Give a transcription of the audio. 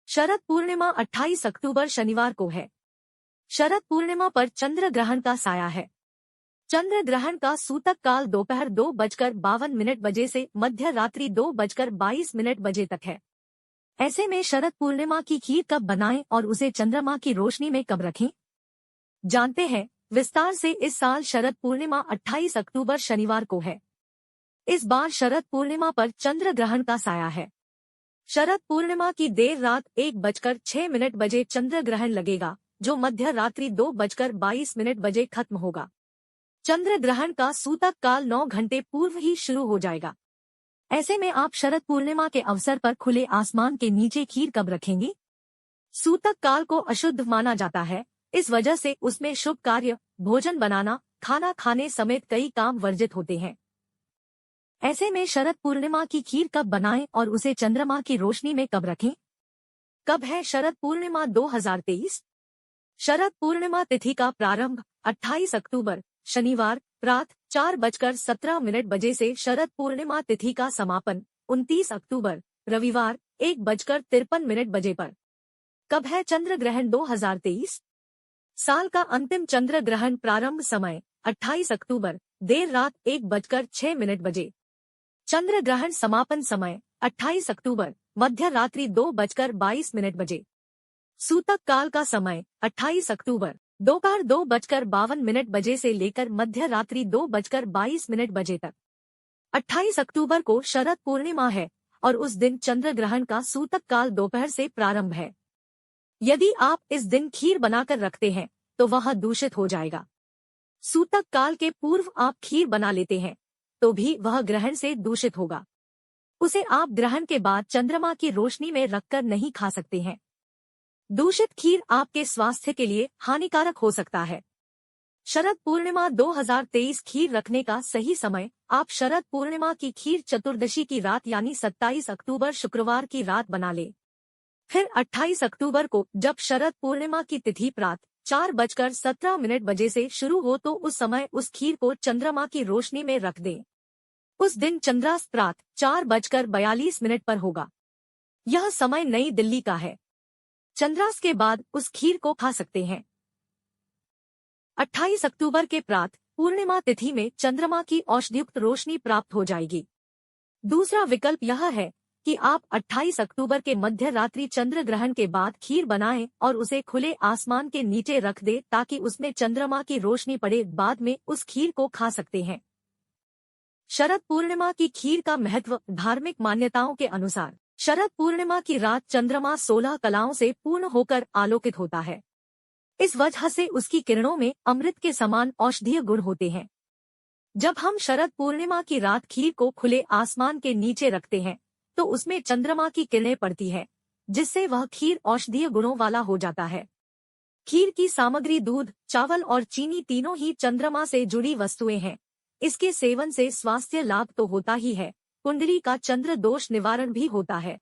शरद पूर्णिमा 28 अक्टूबर शनिवार को है। शरद पूर्णिमा पर चंद्र ग्रहण का साया है। चंद्र ग्रहण का सूतक काल दोपहर 2:52 से मध्य रात्रि 2:22 तक है। ऐसे में शरद पूर्णिमा की खीर कब बनाएं और उसे चंद्रमा की रोशनी में कब रखें, जानते हैं विस्तार से। इस साल शरद पूर्णिमा 28 अक्टूबर शनिवार को है। इस बार शरद पूर्णिमा पर चंद्र ग्रहण का साया है। शरद पूर्णिमा की देर रात 1:06 चंद्र ग्रहण लगेगा, जो मध्य रात्रि 2:22 खत्म होगा। चंद्र ग्रहण का सूतक काल 9 घंटे पूर्व ही शुरू हो जाएगा। ऐसे में आप शरद पूर्णिमा के अवसर पर खुले आसमान के नीचे खीर कब रखेंगे? सूतक काल को अशुद्ध माना जाता है, इस वजह से उसमें शुभ कार्य, भोजन बनाना, खाना खाने समेत कई काम वर्जित होते हैं। ऐसे में शरद पूर्णिमा की खीर कब बनाएं और उसे चंद्रमा की रोशनी में कब रखें? कब है शरद पूर्णिमा 2023? शरद पूर्णिमा तिथि का प्रारंभ 28 अक्टूबर शनिवार प्रातः 4:17 से शरद पूर्णिमा तिथि का समापन 29 अक्टूबर रविवार 1:53 पर। कब है चंद्र ग्रहण 2023? साल का अंतिम चंद्र ग्रहण प्रारंभ समय 28 अक्टूबर देर रात 1:06 चंद्र ग्रहण समापन समय 28 अक्टूबर मध्य रात्रि 2:22 सूतक काल का समय 28 अक्टूबर दोपहर 2:52 से लेकर मध्य रात्रि 2:22 तक। 28 अक्टूबर को शरद पूर्णिमा है और उस दिन चंद्र ग्रहण का सूतक काल दोपहर से प्रारंभ है। यदि आप इस दिन खीर बनाकर रखते हैं तो वह दूषित हो जाएगा। सूतक काल के पूर्व आप खीर बना लेते हैं तो भी वह ग्रहण से दूषित होगा। उसे आप ग्रहण के बाद चंद्रमा की रोशनी में रखकर नहीं खा सकते हैं। दूषित खीर आपके स्वास्थ्य के लिए हानिकारक हो सकता है। शरद पूर्णिमा 2023 खीर रखने का सही समय आप शरद पूर्णिमा की खीर चतुर्दशी की रात यानी 27 अक्टूबर शुक्रवार की रात बना ले। फिर 28 अक्टूबर को जब शरद पूर्णिमा की तिथि प्रातः 4:17 से शुरू हो तो उस समय उस खीर को चंद्रमा की रोशनी में रख दें। उस दिन चंद्रास्त प्रातः 4:42 पर होगा। यह समय नई दिल्ली का है। चंद्रास्त के बाद उस खीर को खा सकते हैं। 28 अक्टूबर के प्रातः पूर्णिमा तिथि में चंद्रमा की औषधियुक्त रोशनी प्राप्त हो जाएगी। दूसरा विकल्प यह है कि आप 28 अक्टूबर के मध्य रात्रि चंद्र ग्रहण के बाद खीर बनाएं और उसे खुले आसमान के नीचे रख दें ताकि उसमें चंद्रमा की रोशनी पड़े। बाद में उस खीर को खा सकते हैं। शरद पूर्णिमा की खीर का महत्व। धार्मिक मान्यताओं के अनुसार शरद पूर्णिमा की रात चंद्रमा 16 कलाओं से पूर्ण होकर आलोकित होता है। इस वजह से उसकी किरणों में अमृत के समान औषधीय गुण होते हैं। जब हम शरद पूर्णिमा की रात खीर को खुले आसमान के नीचे रखते हैं तो उसमें चंद्रमा की किरणें पड़ती है, जिससे वह खीर औषधीय गुणों वाला हो जाता है। खीर की सामग्री दूध, चावल और चीनी तीनों ही चंद्रमा से जुड़ी वस्तुएं हैं। इसके सेवन से स्वास्थ्य लाभ तो होता ही है, कुंडली का चंद्र दोष निवारण भी होता है।